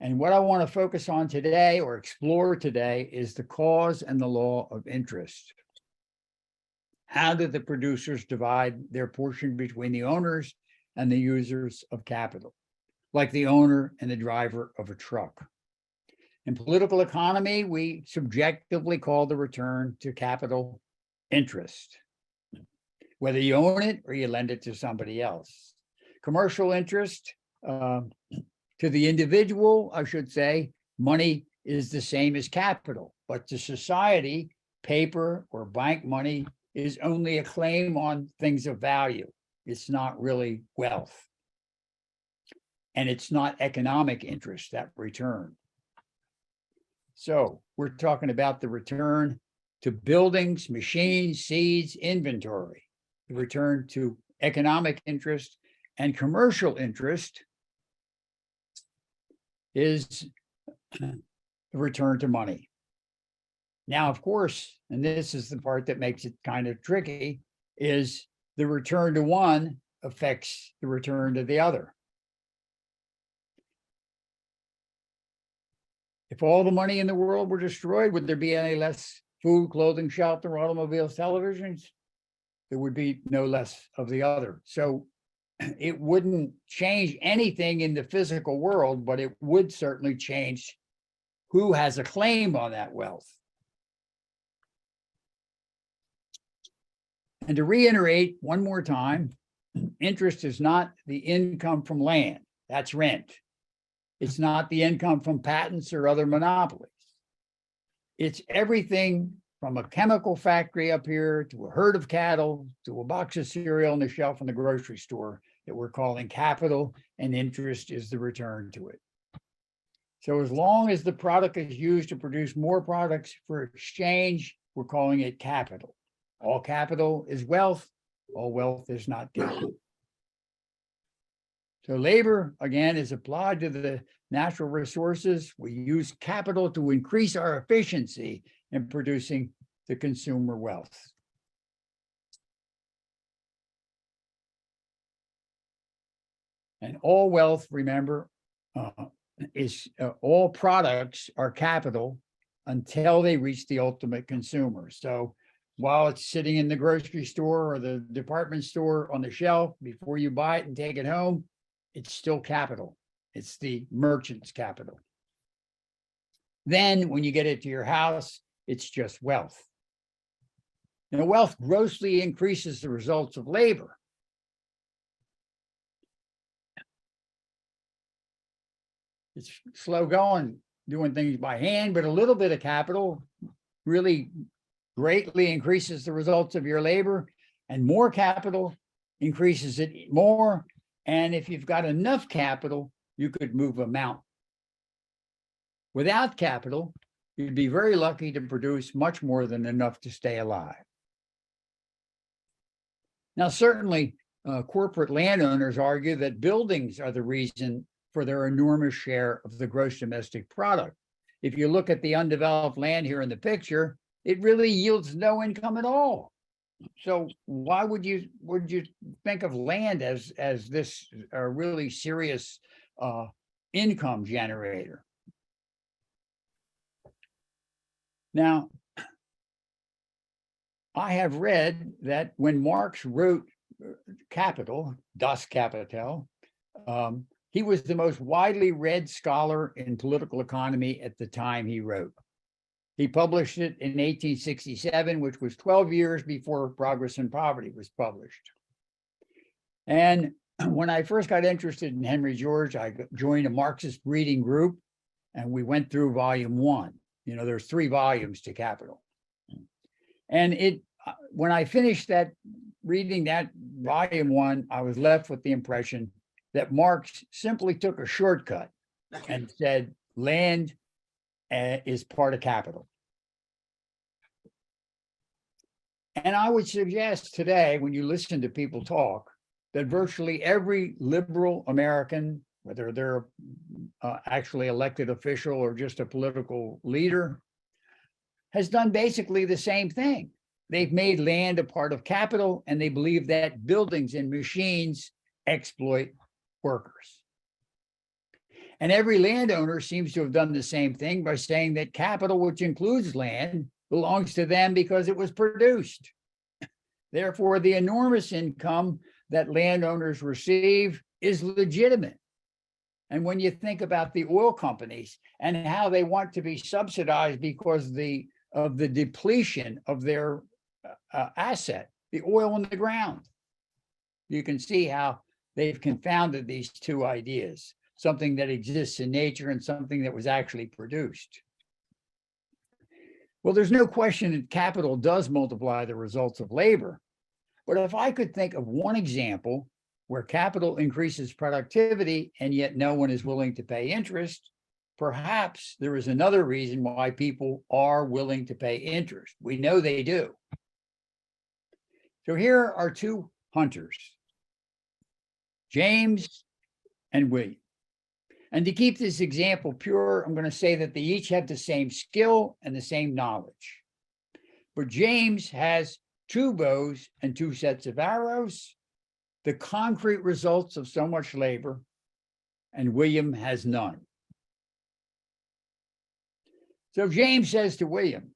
And what I want to focus on today or explore today is the cause and the law of interest. How do the producers divide their portion between the owners and the users of capital, like the owner and the driver of a truck? In political economy, we subjectively call the return to capital interest, whether you own it or you lend it to somebody else. Commercial interest, to the individual, I should say, money is the same as capital, but to society, paper or bank money is only a claim on things of value. It's not really wealth. And it's not economic interest, that return. So we're talking about the return to buildings, machines, seeds, inventory, the return to economic interest, and commercial interest is the return to money. Now, of course, and this is the part that makes it kind of tricky, is the return to one affects the return to the other. If all the money in the world were destroyed, would there be any less food, clothing, shelter, automobiles, televisions? There would be no less of the other. So it wouldn't change anything in the physical world, but it would certainly change who has a claim on that wealth. And to reiterate one more time, interest is not the income from land, that's rent. It's not the income from patents or other monopolies. It's everything from a chemical factory up here to a herd of cattle to a box of cereal on the shelf in the grocery store that we're calling capital, and interest is the return to it. So as long as the product is used to produce more products for exchange, we're calling it capital. All capital is wealth, all wealth is not capital. So labor, again, is applied to the natural resources. We use capital to increase our efficiency in producing the consumer wealth. And all wealth, remember, all products are capital until they reach the ultimate consumer. So while it's sitting in the grocery store or the department store on the shelf, before you buy it and take it home, it's still capital. It's the merchant's capital. Then when you get it to your house, it's just wealth. Now, wealth grossly increases the results of labor. It's slow going, doing things by hand, but a little bit of capital really greatly increases the results of your labor, and more capital increases it more. And if you've got enough capital, you could move a mountain. Without capital, you'd be very lucky to produce much more than enough to stay alive. Now, certainly, corporate landowners argue that buildings are the reason for their enormous share of the gross domestic product. If you look at the undeveloped land here in the picture, it really yields no income at all. So why would you think of land as this really serious income generator? Now, I have read that when Marx wrote Capital, Das Kapital, he was the most widely read scholar in political economy at the time he wrote. He published it in 1867, which was 12 years before Progress and Poverty was published. And when I first got interested in Henry George, I joined a Marxist reading group, and we went through volume 1. You know, there's 3 volumes to Capital. And when I finished reading that volume 1, I was left with the impression that Marx simply took a shortcut and said land is part of capital. And I would suggest today, when you listen to people talk, that virtually every liberal American, whether they're actually elected official or just a political leader, has done basically the same thing. They've made land a part of capital, and they believe that buildings and machines exploit workers. And every landowner seems to have done the same thing by saying that capital, which includes land, belongs to them because it was produced. Therefore, the enormous income that landowners receive is legitimate. And when you think about the oil companies and how they want to be subsidized because of the depletion of their asset, the oil in the ground, you can see how they've confounded these two ideas, something that exists in nature and something that was actually produced. Well, there's no question that capital does multiply the results of labor. But if I could think of one example where capital increases productivity and yet no one is willing to pay interest, perhaps there is another reason why people are willing to pay interest. We know they do. So here are two hunters, James and William. And to keep this example pure, I'm going to say that they each have the same skill and the same knowledge. But James has 2 bows and 2 sets of arrows, the concrete results of so much labor, and William has none. So James says to William,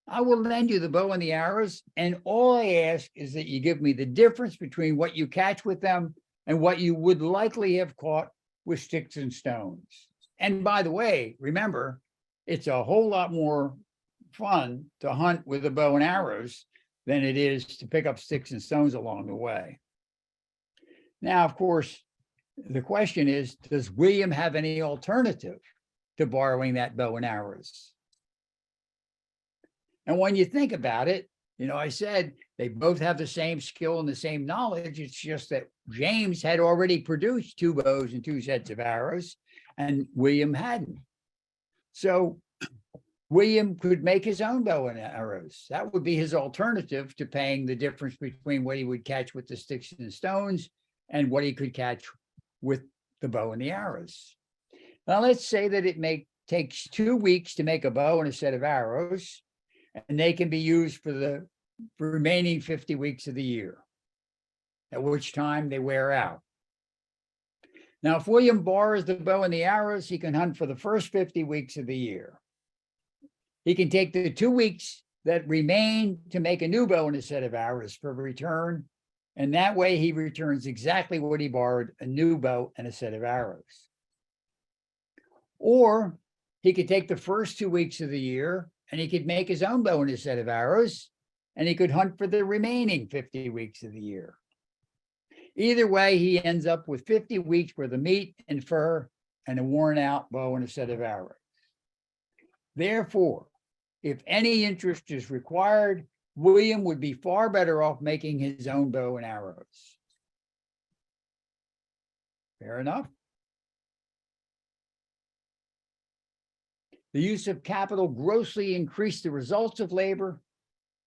I will lend you the bow and the arrows, and all I ask is that you give me the difference between what you catch with them and what you would likely have caught with sticks and stones. And by the way, remember, it's a whole lot more fun to hunt with a bow and arrows than it is to pick up sticks and stones along the way. Now, of course, the question is, does William have any alternative to borrowing that bow and arrows? And when you think about it, I said they both have the same skill and the same knowledge. It's just that James had already produced 2 bows and 2 sets of arrows, and William hadn't. So William could make his own bow and arrows. That would be his alternative to paying the difference between what he would catch with the sticks and stones and what he could catch with the bow and the arrows. Now, let's say that it takes 2 weeks to make a bow and a set of arrows, and they can be used for the remaining 50 weeks of the year, at which time they wear out. Now, if William borrows the bow and the arrows, he can hunt for the first 50 weeks of the year. He can take the 2 weeks that remain to make a new bow and a set of arrows for return, and that way he returns exactly what he borrowed, a new bow and a set of arrows. Or he could take the first 2 weeks of the year and he could make his own bow and a set of arrows, and he could hunt for the remaining 50 weeks of the year. Either way, he ends up with 50 weeks worth of meat and fur and a worn out bow and a set of arrows. Therefore, if any interest is required, William would be far better off making his own bow and arrows. Fair enough? The use of capital grossly increased the results of labor,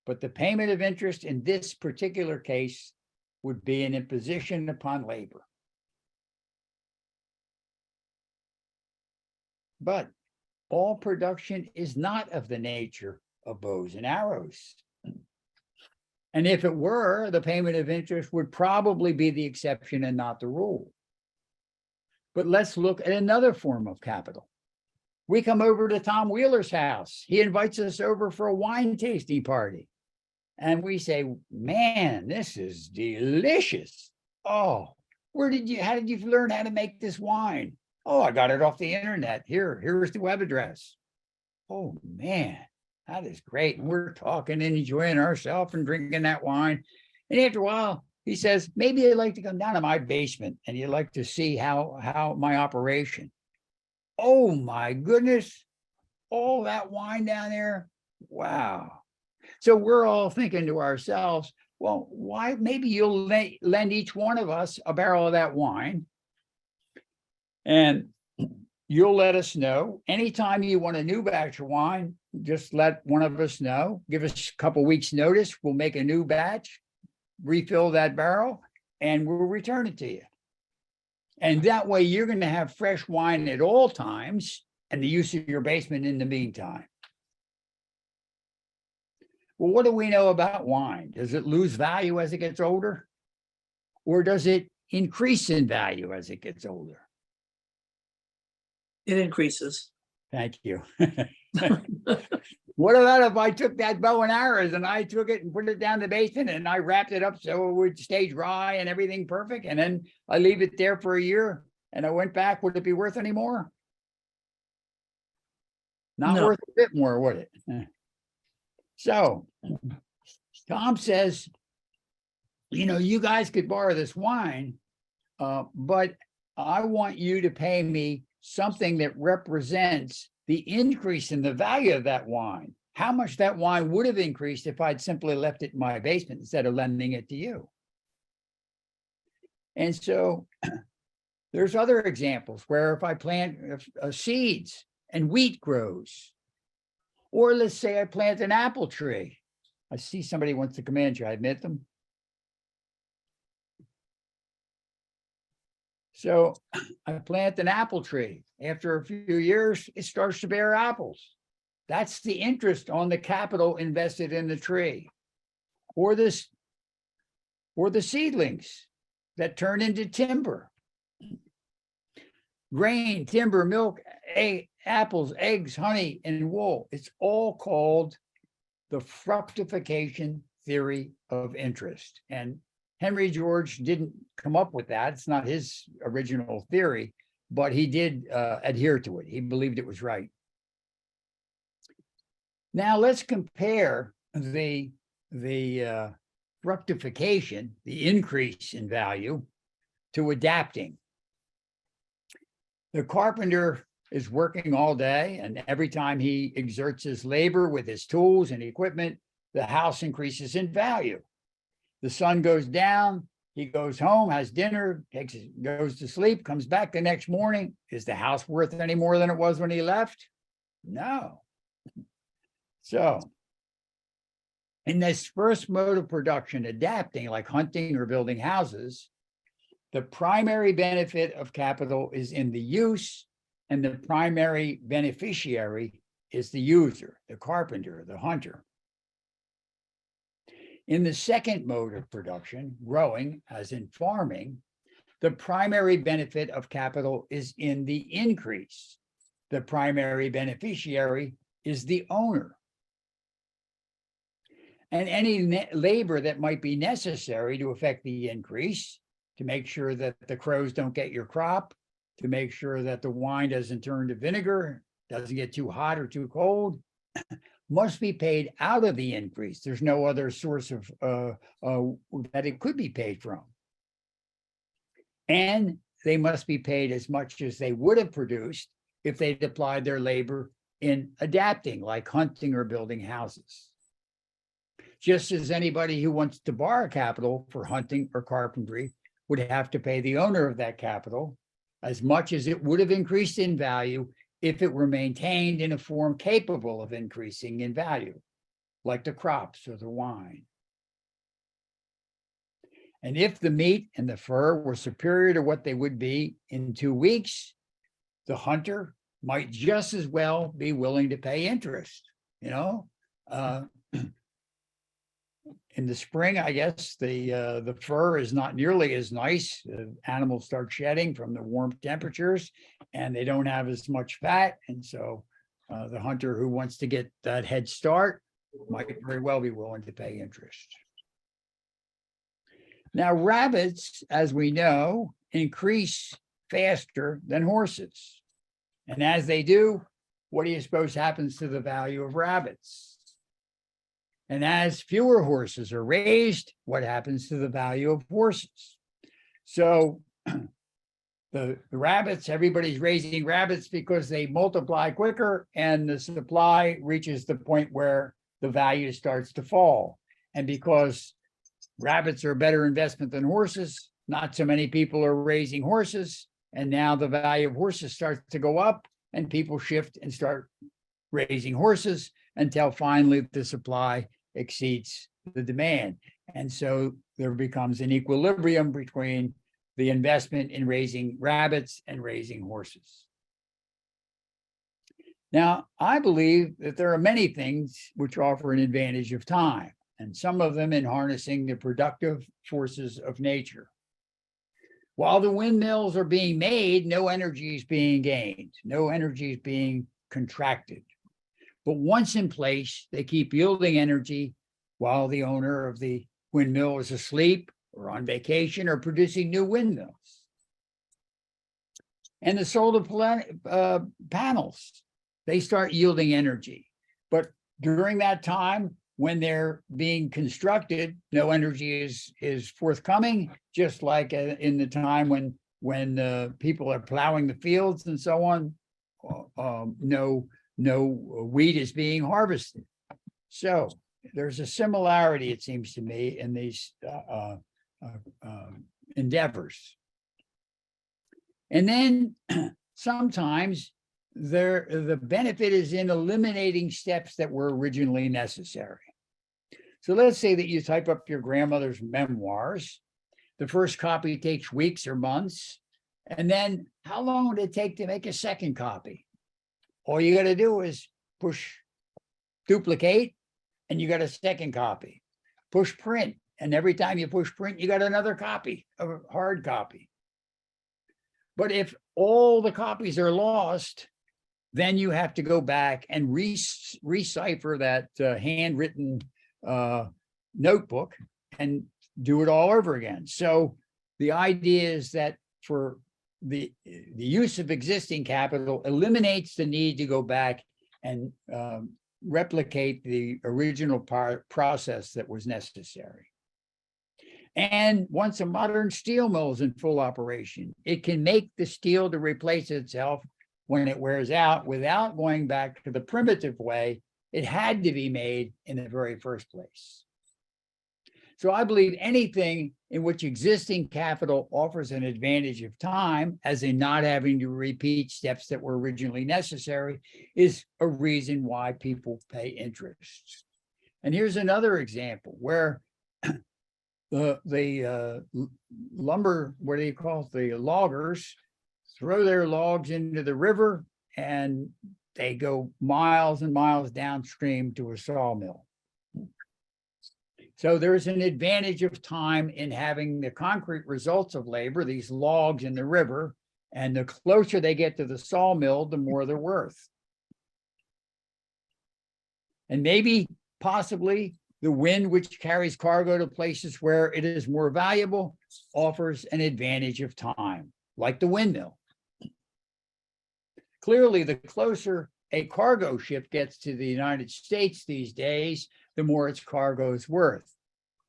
but the payment of interest in this particular case would be an imposition upon labor. But all production is not of the nature of bows and arrows. And if it were, the payment of interest would probably be the exception and not the rule. But let's look at another form of capital. We come over to Tom Wheeler's house. He invites us over for a wine tasting party. And we say, man, this is delicious. Oh, how did you learn how to make this wine? Oh, I got it off the internet. Here's the web address. Oh, man, that is great. And we're talking and enjoying ourselves and drinking that wine. And after a while, he says, maybe you'd like to come down to my basement and you'd like to see how my operation. Oh, my goodness. All that wine down there. Wow. So we're all thinking to ourselves, well, why? Maybe you'll lend each one of us a barrel of that wine. And you'll let us know anytime you want a new batch of wine, just let one of us know, give us a couple weeks notice. We'll make a new batch, refill that barrel, and we'll return it to you. And that way you're going to have fresh wine at all times and the use of your basement in the meantime. Well, what do we know about wine? Does it lose value as it gets older? Or does it increase in value as it gets older? It increases. Thank you. What about if I took that bow and arrows and I took it and put it down the basement and I wrapped it up so it would stay dry and everything perfect, and then I leave it there for a year and I went back, would it be worth any more? Not No. worth a bit more, would it? So Tom says, you guys could borrow this wine, but I want you to pay me something that represents the increase in the value of that wine, how much that wine would have increased if I'd simply left it in my basement instead of lending it to you. And so there's other examples where if I plant seeds and wheat grows, or let's say I plant an apple tree. I see somebody wants to come in. Should I admit them? So I plant an apple tree. After a few years, it starts to bear apples. That's the interest on the capital invested in the tree. Or the seedlings that turn into timber. Grain, timber, milk, apples, eggs, honey, and wool. It's all called the fructification theory of interest. And Henry George didn't come up with that. It's not his original theory, but he did adhere to it. He believed it was right. Now let's compare the fructification, the increase in value, to adapting. The carpenter is working all day, and every time he exerts his labor with his tools and equipment, the house increases in value. The sun goes down, he goes home, has dinner, goes to sleep, comes back the next morning. Is the house worth any more than it was when he left? No. So in this first mode of production, adapting, like hunting or building houses, the primary benefit of capital is in the use, and the primary beneficiary is the user, the carpenter, the hunter. In the second mode of production, growing, as in farming, the primary benefit of capital is in the increase. The primary beneficiary is the owner. And any labor that might be necessary to affect the increase, to make sure that the crows don't get your crop, to make sure that the wine doesn't turn to vinegar, doesn't get too hot or too cold, must be paid out of the increase. There's no other source of that it could be paid from. And they must be paid as much as they would have produced if they'd applied their labor in adapting, like hunting or building houses. Just as anybody who wants to borrow capital for hunting or carpentry would have to pay the owner of that capital as much as it would have increased in value if it were maintained in a form capable of increasing in value, like the crops or the wine. And if the meat and the fur were superior to what they would be in 2 weeks, the hunter might just as well be willing to pay interest. In the spring, I guess the fur is not nearly as nice. Animals start shedding from the warm temperatures, and they don't have as much fat. And so the hunter who wants to get that head start might very well be willing to pay interest. Now, rabbits, as we know, increase faster than horses. And as they do, what do you suppose happens to the value of rabbits? And as fewer horses are raised, what happens to the value of horses? So the rabbits, everybody's raising rabbits because they multiply quicker, and the supply reaches the point where the value starts to fall. And because rabbits are a better investment than horses, not so many people are raising horses, and now the value of horses starts to go up, and people shift and start raising horses until finally the supply exceeds the demand. And so there becomes an equilibrium between the investment in raising rabbits and raising horses. Now, I believe that there are many things which offer an advantage of time, and some of them in harnessing the productive forces of nature. While the windmills are being made, no energy is being gained, no energy is being contracted. But once in place, they keep yielding energy while the owner of the windmill is asleep or on vacation or producing new windmills. And the solar panels, they start yielding energy. But during that time, when they're being constructed, no energy is forthcoming, just like in the time when people are plowing the fields and so on, no wheat is being harvested. So there's a similarity, it seems to me, in these endeavors. And then sometimes the benefit is in eliminating steps that were originally necessary. So let's say that you type up your grandmother's memoirs. The first copy takes weeks or months. And then how long would it take to make a second copy? All you got to do is push duplicate, and you got a second copy. Push print, and every time you push print, you got another copy, a hard copy. But if all the copies are lost, then you have to go back and recipher that handwritten notebook and do it all over again. So the idea is that for the use of existing capital eliminates the need to go back and replicate the original process that was necessary. And once a modern steel mill is in full operation, it can make the steel to replace itself when it wears out without going back to the primitive way it had to be made in the very first place. So I believe anything in which existing capital offers an advantage of time, as in not having to repeat steps that were originally necessary, is a reason why people pay interest. And here's another example where the lumber, what do you call it? The loggers throw their logs into the river and they go miles and miles downstream to a sawmill. So there's an advantage of time in having the concrete results of labor, these logs in the river, and the closer they get to the sawmill, the more they're worth. And maybe, possibly, the wind, which carries cargo to places where it is more valuable, offers an advantage of time, like the windmill. Clearly, the closer a cargo ship gets to the United States these days, the more its cargo is worth.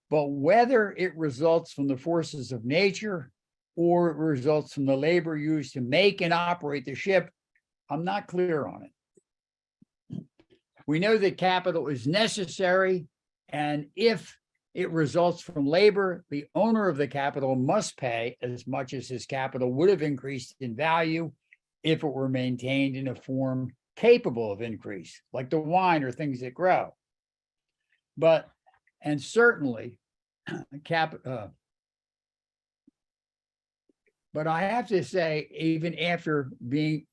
But whether it results from the forces of nature or it results from the labor used to make and operate the ship, I'm not clear on it. We know that capital is necessary, and if it results from labor, the owner of the capital must pay as much as his capital would have increased in value if it were maintained in a form capable of increase, like the wine or things that grow. But, and certainly, but I have to say, even after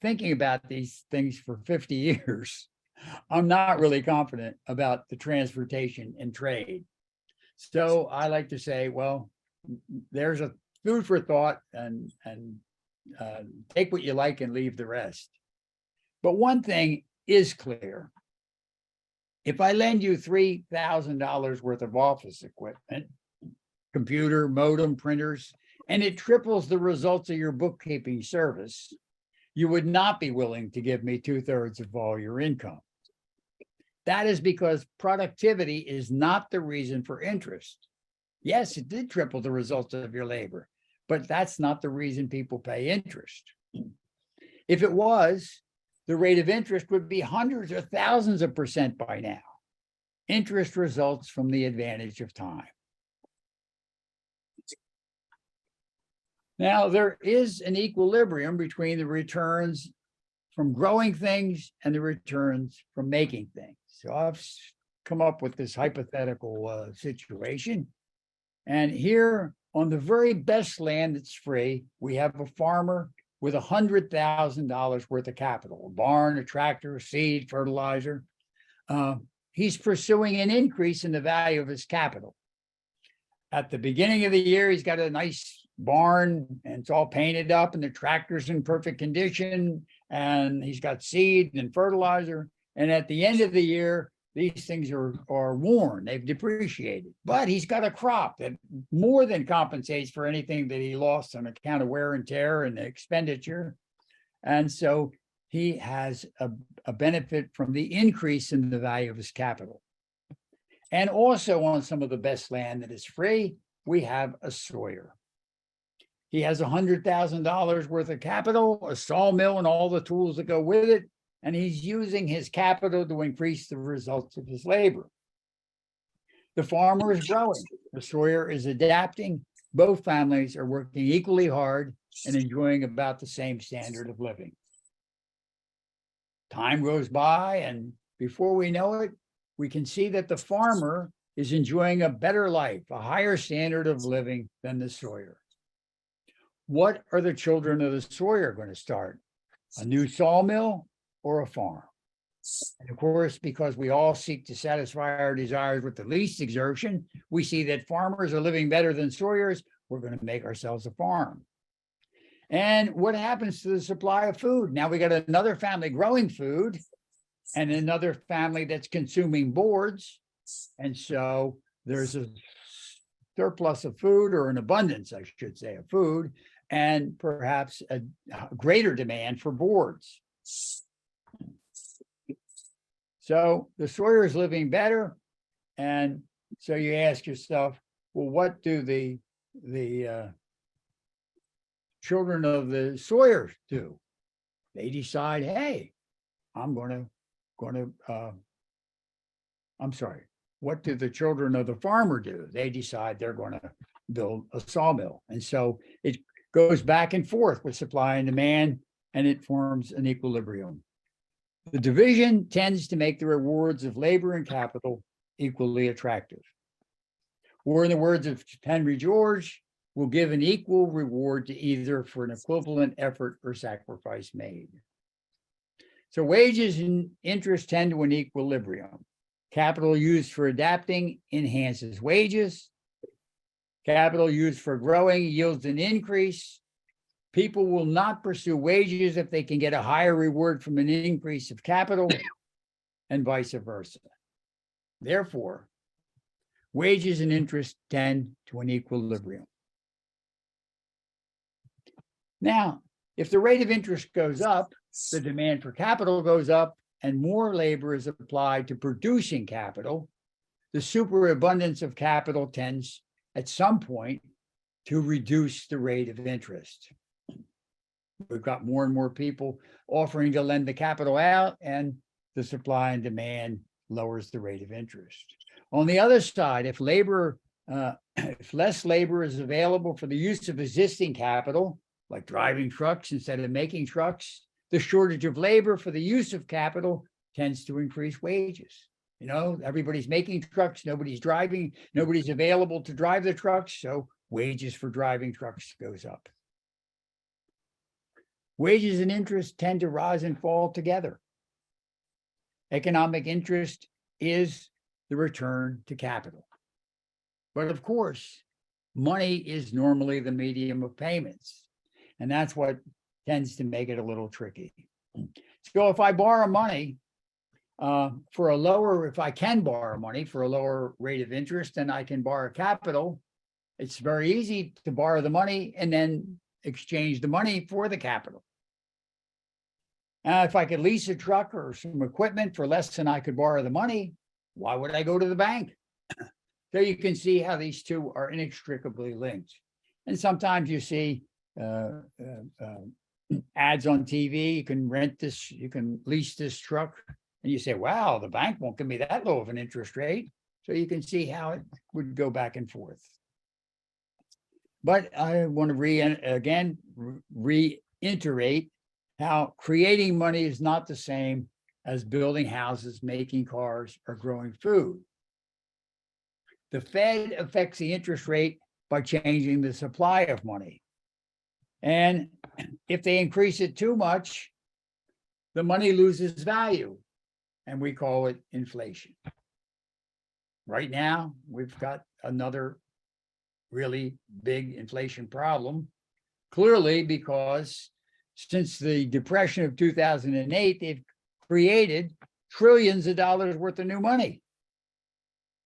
thinking about these things for 50 years, I'm not really confident about the transportation and trade. So I like to say, well, there's a food for thought, and take what you like and leave the rest. But one thing is clear. If I lend you $3,000 worth of office equipment, computer, modem, printers, and it triples the results of your bookkeeping service, you would not be willing to give me 2/3 of all your income. That is because productivity is not the reason for interest. Yes, it did triple the results of your labor, but that's not the reason people pay interest. If it was, the rate of interest would be hundreds or thousands of percent by now. Interest results from the advantage of time. Now, there is an equilibrium between the returns from growing things and the returns from making things. So I've come up with this hypothetical situation. And here on the very best land that's free, we have a farmer with $100,000 worth of capital, a barn, a tractor, seed, fertilizer. He's pursuing an increase in the value of his capital. At the beginning of the year, he's got a nice barn and it's all painted up and the tractor's in perfect condition and he's got seed and fertilizer. And at the end of the year, these things are worn, they've depreciated, but he's got a crop that more than compensates for anything that he lost on account of wear and tear and expenditure. And so he has a benefit from the increase in the value of his capital. And also on some of the best land that is free, we have a sawyer. He has $100,000 worth of capital, a sawmill and all the tools that go with it, and he's using his capital to increase the results of his labor. The farmer is growing, the sawyer is adapting. Both families are working equally hard and enjoying about the same standard of living. Time goes by, and before we know it, we can see that the farmer is enjoying a better life, a higher standard of living than the sawyer. What are the children of the sawyer going to start? A new sawmill or a farm? And of course, because we all seek to satisfy our desires with the least exertion, we see that farmers are living better than sawyers. We're going to make ourselves a farm. And what happens to the supply of food? Now we got another family growing food and another family that's consuming boards. And so there's a surplus of food, or an abundance, I should say, of food, and perhaps a greater demand for boards. So the sawyer is living better. And so you ask yourself, well, what do the children of the sawyer do? They decide, hey, what do the children of the farmer do? They decide they're going to build a sawmill. And so it goes back and forth with supply and demand, and it forms an equilibrium. The division tends to make the rewards of labor and capital equally attractive. Or in the words of Henry George, will give an equal reward to either for an equivalent effort or sacrifice made. So wages and interest tend to an equilibrium. Capital used for adapting enhances wages. Capital used for growing yields an increase. People will not pursue wages if they can get a higher reward from an increase of capital, and vice versa. Therefore, wages and interest tend to an equilibrium. Now, if the rate of interest goes up, the demand for capital goes up, and more labor is applied to producing capital. The superabundance of capital tends, at some point, to reduce the rate of interest. We've got more and more people offering to lend the capital out, and the supply and demand lowers the rate of interest. On the other side, if less labor is available for the use of existing capital, like driving trucks instead of making trucks, the shortage of labor for the use of capital tends to increase wages. You know, everybody's making trucks, nobody's driving, nobody's available to drive the trucks, so wages for driving trucks goes up. Wages and interest tend to rise and fall together. Economic interest is the return to capital. But of course, money is normally the medium of payments. And that's what tends to make it a little tricky. So if I borrow money if I can borrow money for a lower rate of interest than I can borrow capital, it's very easy to borrow the money and then exchange the money for the capital. If I could lease a truck or some equipment for less than I could borrow the money, why would I go to the bank? So you can see how these two are inextricably linked. And sometimes you see ads on TV, you can rent this, you can lease this truck, and you say, wow, the bank won't give me that low of an interest rate. So you can see how it would go back and forth. But I want to reiterate how creating money is not the same as building houses, making cars, or growing food. The Fed affects the interest rate by changing the supply of money. And if they increase it too much, the money loses value, and we call it inflation. Right now, we've got another really big inflation problem. Clearly, because since the Depression of 2008, they've created trillions of dollars worth of new money.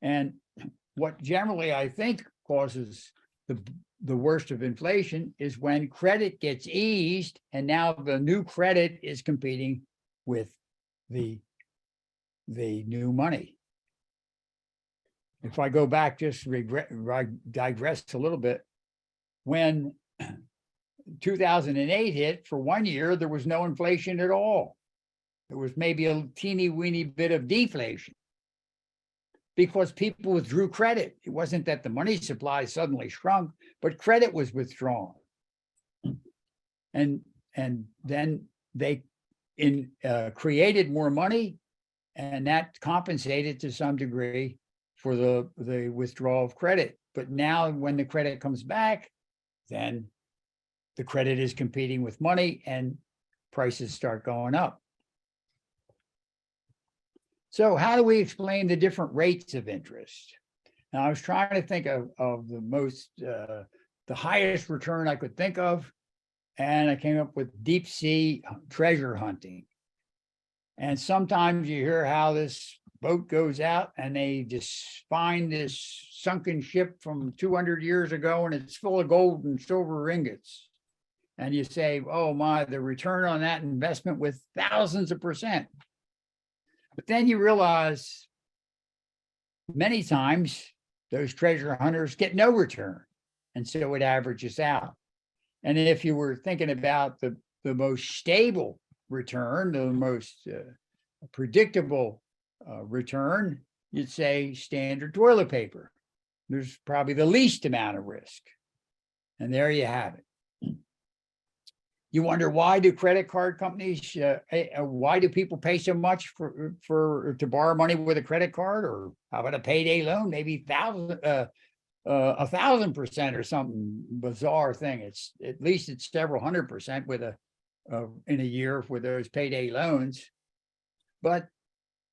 And what generally I think causes the worst of inflation is when credit gets eased, and now the new credit is competing with the new money. If I go back, just digress a little bit, when 2008 hit, for 1 year, there was no inflation at all. There was maybe a teeny weeny bit of deflation because people withdrew credit. It wasn't that the money supply suddenly shrunk, but credit was withdrawn. And then they created more money, and that compensated to some degree for the withdrawal of credit. But now when the credit comes back, then the credit is competing with money and prices start going up. So how do we explain the different rates of interest? Now, I was trying to think of the highest return I could think of, and I came up with deep sea treasure hunting. And sometimes you hear how this boat goes out and they just find this sunken ship from 200 years ago and it's full of gold and silver ingots. And you say, oh my, the return on that investment was thousands of %. But then you realize many times those treasure hunters get no return. And so it averages out. And if you were thinking about the most stable return, the most predictable return, you'd say standard toilet paper. There's probably the least amount of risk. And there you have it. You wonder, why do credit card companies, why do people pay so much to borrow money with a credit card? Or how about a payday loan, maybe 1,000% or something bizarre thing. It's at least it's several 100% with in a year for those payday loans. But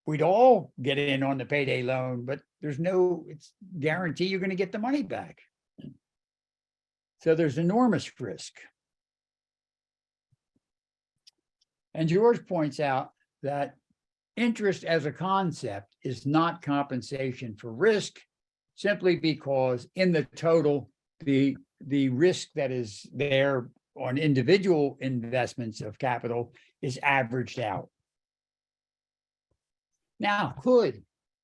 we'd all get in on the payday loan, but there's no guarantee you're going to get the money back. So there's enormous risk. And George points out that interest as a concept is not compensation for risk, simply because in the total, the risk that is there on individual investments of capital is averaged out. Now, could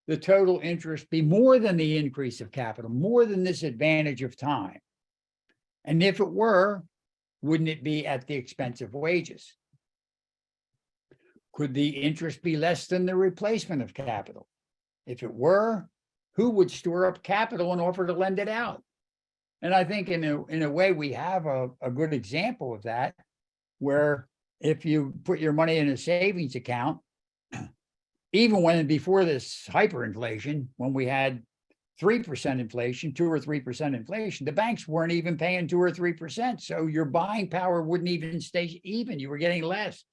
the total interest be more than the increase of capital, more than this advantage of time? And if it were, wouldn't it be at the expense of wages? Could the interest be less than the replacement of capital? If it were, who would store up capital and offer to lend it out? And I think in a way we have a good example of that, where if you put your money in a savings account, even when before this hyperinflation, when we had 3% inflation, 2 or 3% inflation, the banks weren't even paying 2 or 3%. So your buying power wouldn't even stay even. You were getting less.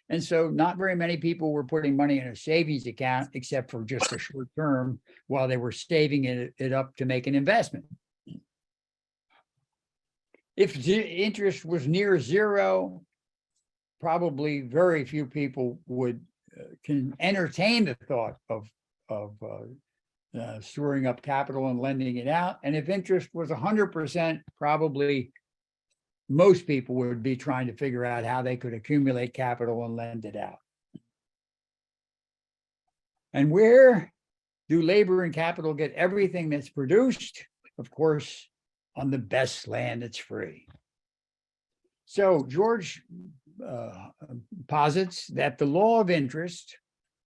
And so not very many people were putting money in a savings account, except for just a short term, while they were saving it up to make an investment. If the interest was near zero, probably very few people would can entertain the thought of storing up capital and lending it out. And if interest was 100%, probably most people would be trying to figure out how they could accumulate capital and lend it out. And where do labor and capital get everything that's produced? Of course, on the best land that's free. So George posits that the law of interest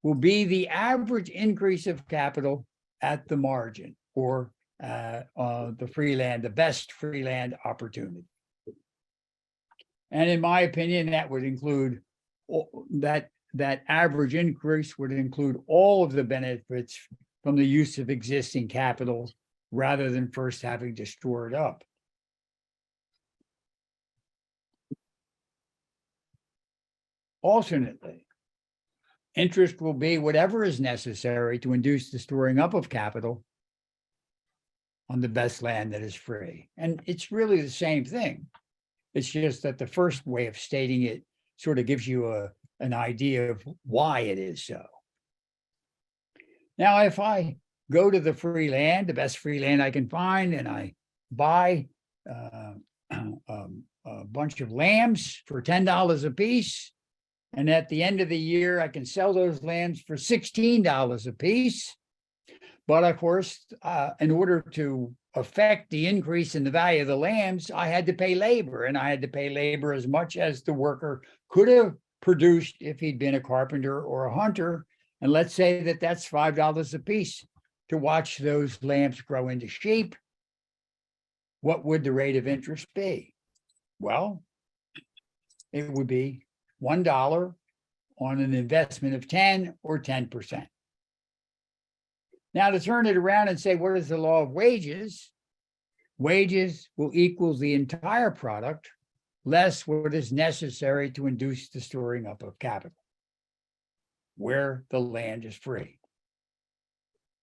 will be the average increase of capital at the margin, or the free land, the best free land opportunity. And in my opinion, that would include that average increase would include all of the benefits from the use of existing capital, rather than first having to store it up. Alternately, interest will be whatever is necessary to induce the storing up of capital, on the best land that is free. And it's really the same thing. It's just that the first way of stating it sort of gives you an idea of why it is so. Now, if I go to the free land, the best free land I can find, and I buy a bunch of lambs for $10 a piece, and at the end of the year, I can sell those lambs for $16 a piece. But of course, in order to affect the increase in the value of the lambs, I had to pay labor, and I had to pay labor as much as the worker could have produced if he'd been a carpenter or a hunter. And let's say that that's $5 a piece to watch those lambs grow into sheep. What would the rate of interest be? Well, it would be $1 on an investment of 10 or 10%. Now, to turn it around and say, what is the law of wages? Wages will equal the entire product less what is necessary to induce the storing up of capital, where the land is free.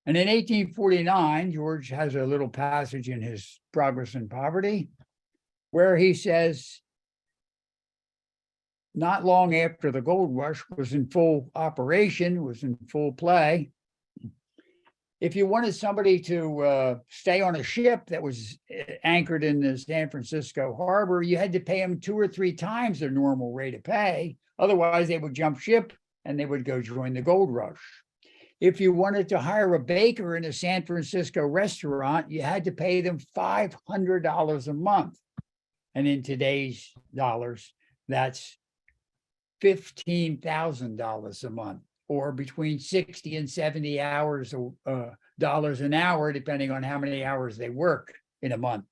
And in 1849, George has a little passage in his Progress in Poverty where he says, not long after the gold rush was in full operation, was in full play, if you wanted somebody to stay on a ship that was anchored in the San Francisco harbor, you had to pay them 2 or 3 times their normal rate of pay. Otherwise, they would jump ship and they would go join the gold rush. If you wanted to hire a baker in a San Francisco restaurant, you had to pay them $500 a month. And in today's dollars, that's $15,000 a month, or between 60 and 70 dollars an hour, depending on how many hours they work in a month.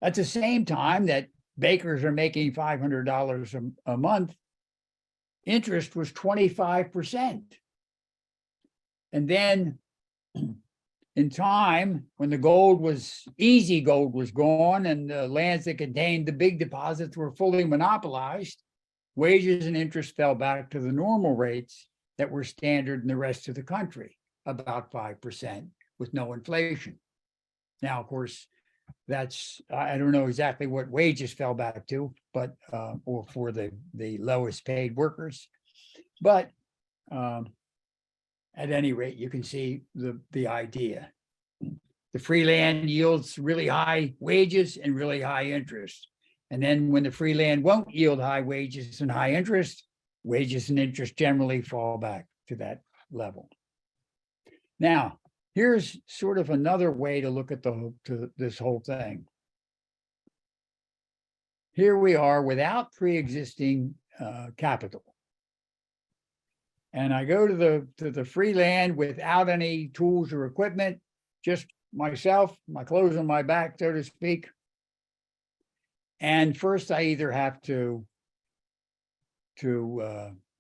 At the same time that bakers are making $500 a month, interest was 25%. And then in time, when the gold was, easy gold was gone and the lands that contained the big deposits were fully monopolized, wages and interest fell back to the normal rates that were standard in the rest of the country, about 5% with no inflation. Now, of course, that's, I don't know exactly what wages fell back to, but, or for the lowest paid workers. But at any rate, you can see the idea. The free land yields really high wages and really high interest. And then when the free land won't yield high wages and high interest, wages and interest generally fall back to that level. Now, here's sort of another way to look at this whole thing. Here we are without pre-existing capital. And I go to the free land without any tools or equipment, just myself, my clothes on my back, so to speak. And first I either have to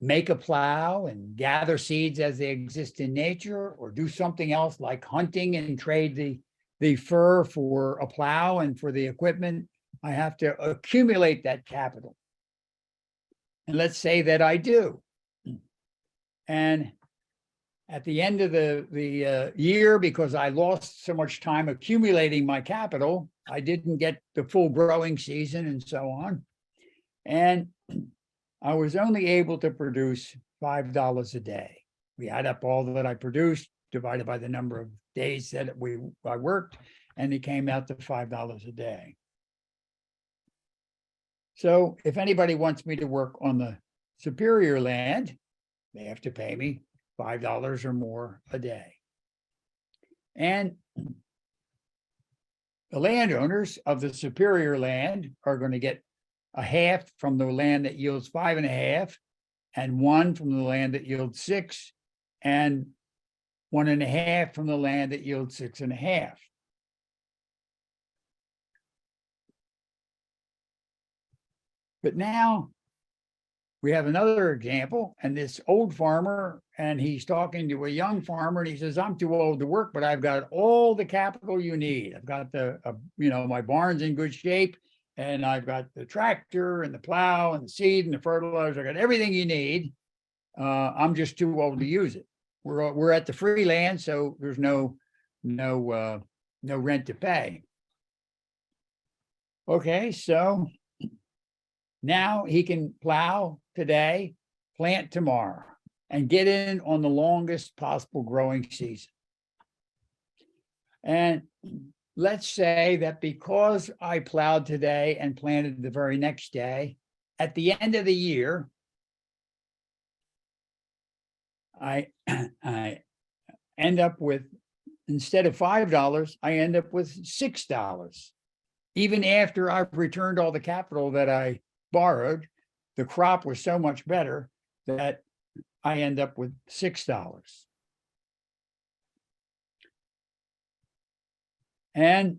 make a plow and gather seeds as they exist in nature, or do something else like hunting and trade the fur for a plow and for the equipment. I have to accumulate that capital. And let's say that I do. And at the end of the year, because I lost so much time accumulating my capital, I didn't get the full growing season and so on. And I was only able to produce $5 a day. We add up all that I produced, divided by the number of days that I worked, and it came out to $5 a day. So if anybody wants me to work on the superior land, they have to pay me $5 or more a day. And the landowners of the superior land are going to get a half from the land that yields 5.5, and 1 from the land that yields 6, and 1.5 from the land that yields 6.5. But now we have another example, and this old farmer, and he's talking to a young farmer, and he says, I'm too old to work, but I've got all the capital you need. I've got my barn's in good shape, and I've got the tractor and the plow and the seed and the fertilizer. I got everything you need. I'm just too old to use it. We're at the free land, so there's no no rent to pay. Okay, so now he can plow today, plant tomorrow, and get in on the longest possible growing season. And let's say that because I plowed today and planted the very next day, at the end of the year, I end up with, instead of $5, I end up with $6. Even after I've returned all the capital that I borrowed, the crop was so much better that I end up with $6. And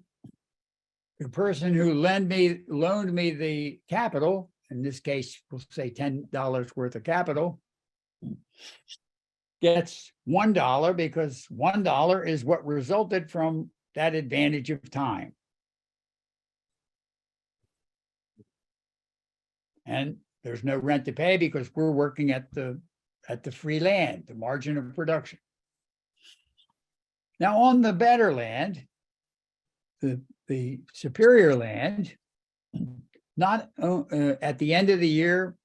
the person who loaned me the capital, in this case, we'll say $10 worth of capital, gets $1 because $1 is what resulted from that advantage of time. And there's no rent to pay because we're working at the free land, the margin of production. Now on the better land, the superior land, not at the end of the year,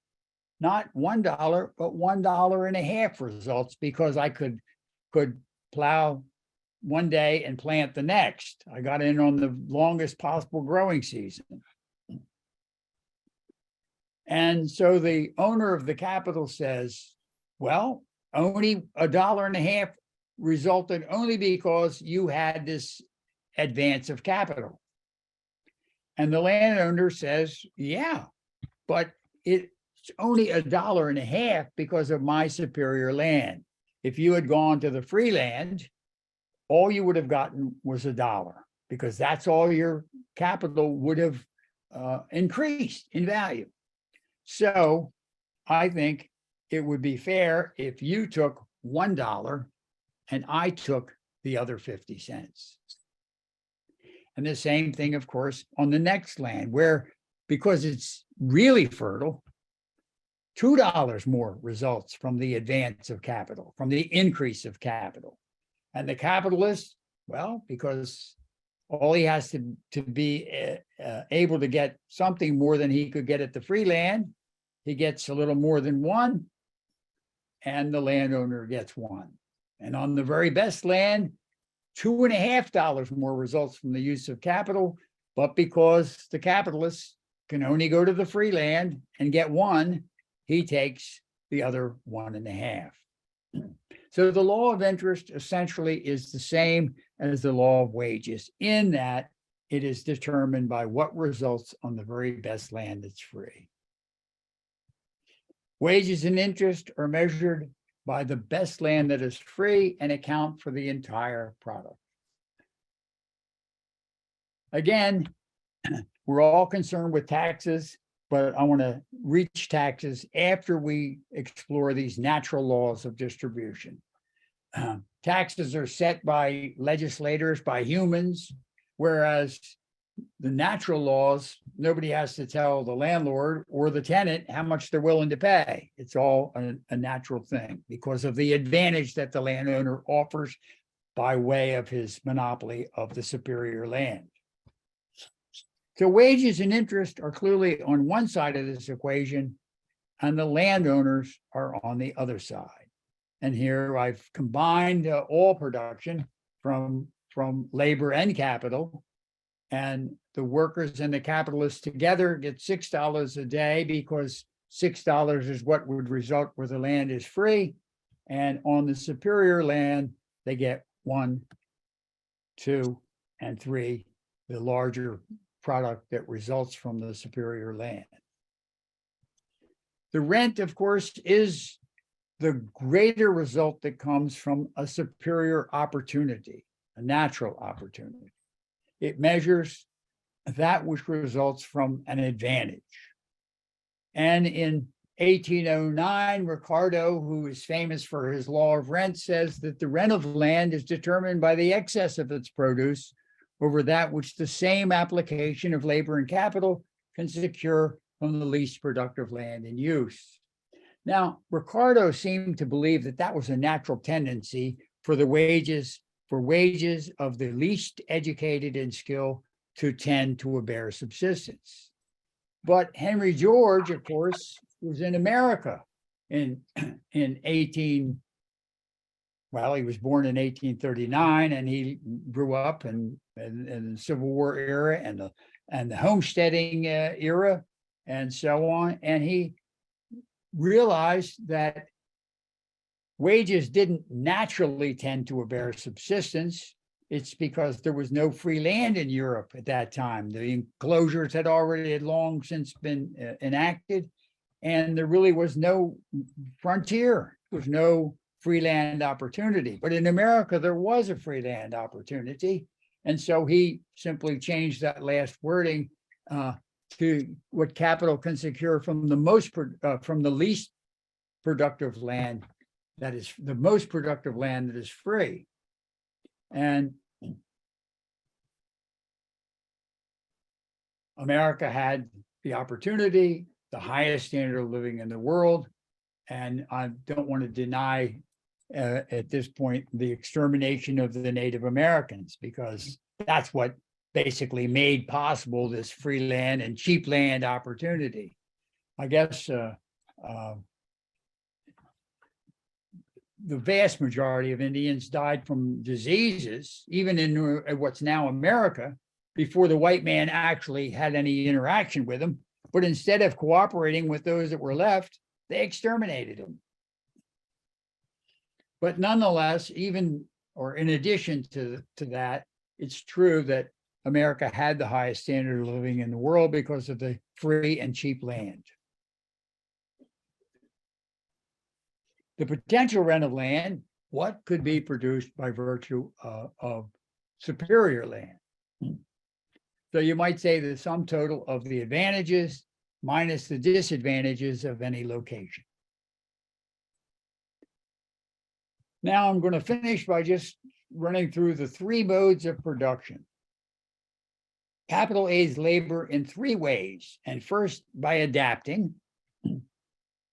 not $1, but $1.50 results because I could plow one day and plant the next. I got in on the longest possible growing season. And so the owner of the capital says, well, only $1.50 resulted only because you had this advance of capital. And the landowner says, yeah, but it's only $1.50 because of my superior land. If you had gone to the free land, all you would have gotten was $1 because that's all your capital would have increased in value. So I think it would be fair if you took $1 and I took the other 50 cents. And the same thing, of course, on the next land where, because it's really fertile, $2 more results from the advance of capital, from the increase of capital. And the capitalist, well, because all he has to be able to get something more than he could get at the free land, he gets a little more than $1, and the landowner gets $1. And on the very best land, $2.50 more results from the use of capital, but because the capitalist can only go to the free land and get $1, he takes the other $1.50. So the law of interest essentially is the same as the law of wages in that it is determined by what results on the very best land that's free. Wages and interest are measured by the best land that is free and account for the entire product. Again, we're all concerned with taxes, but I want to reach taxes after we explore these natural laws of distribution. Taxes are set by legislators, by humans, whereas the natural laws, nobody has to tell the landlord or the tenant how much they're willing to pay. It's all a natural thing because of the advantage that the landowner offers by way of his monopoly of the superior land. So wages and interest are clearly on one side of this equation, and the landowners are on the other side. And here I've combined all production from labor and capital, and the workers and the capitalists together get $6 a day because $6 is what would result where the land is free. And on the superior land, they get 1, 2, and 3, the larger product that results from the superior land. The rent, of course, is the greater result that comes from a superior opportunity, a natural opportunity. It measures that which results from an advantage. And in 1809, Ricardo, who is famous for his law of rent, says that the rent of land is determined by the excess of its produce over that which the same application of labor and capital can secure from the least productive land in use. Now, Ricardo seemed to believe that that was a natural tendency for the wages for wages of the least educated in skill to tend to a bare subsistence. But Henry George, of course, was in America in 18, well, he was born in 1839, and he grew up in the Civil War era and the homesteading era and so on. And he realized that wages didn't naturally tend to a bare subsistence. It's because there was no free land in Europe at that time. The enclosures had long since been enacted, and there really was no frontier. There was no free land opportunity. But in America, there was a free land opportunity. And so he simply changed that last wording to what capital can secure from the least productive land, that is the most productive land that is free. And America had the opportunity, the highest standard of living in the world. And I don't want to deny at this point the extermination of the Native Americans, because that's what basically made possible this free land and cheap land opportunity. I guess the vast majority of Indians died from diseases, even in what's now America, before the white man actually had any interaction with them. But instead of cooperating with those that were left, they exterminated them. But nonetheless, in addition to that, it's true that America had the highest standard of living in the world because of the free and cheap land. The potential rent of land, what could be produced by virtue of superior land? So you might say the sum total of the advantages minus the disadvantages of any location. Now I'm going to finish by just running through the three modes of production. Capital aids labor in three ways. And first, by adapting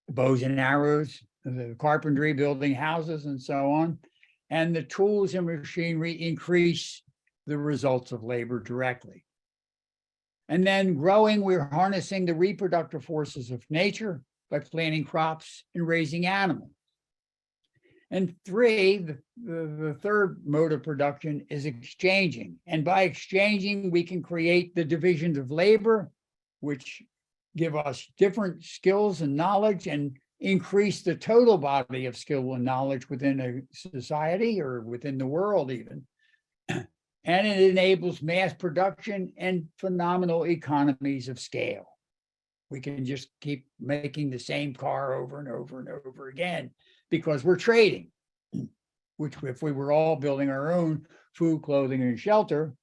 bows and arrows, the carpentry, building houses, and so on. And the tools and machinery increase the results of labor directly. And then growing, we're harnessing the reproductive forces of nature by planting crops and raising animals. And three, the third mode of production is exchanging. And by exchanging, we can create the divisions of labor, which give us different skills and knowledge and increase the total body of skill and knowledge within a society or within the world even. And it enables mass production and phenomenal economies of scale. We can just keep making the same car over and over and over again because we're trading, which if we were all building our own food, clothing, and shelter,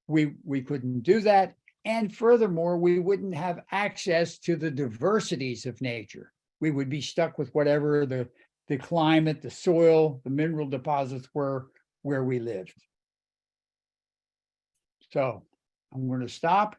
we couldn't do that. And furthermore, we wouldn't have access to the diversities of nature. We would be stuck with whatever the climate, the soil, the mineral deposits were where we lived. So I'm going to stop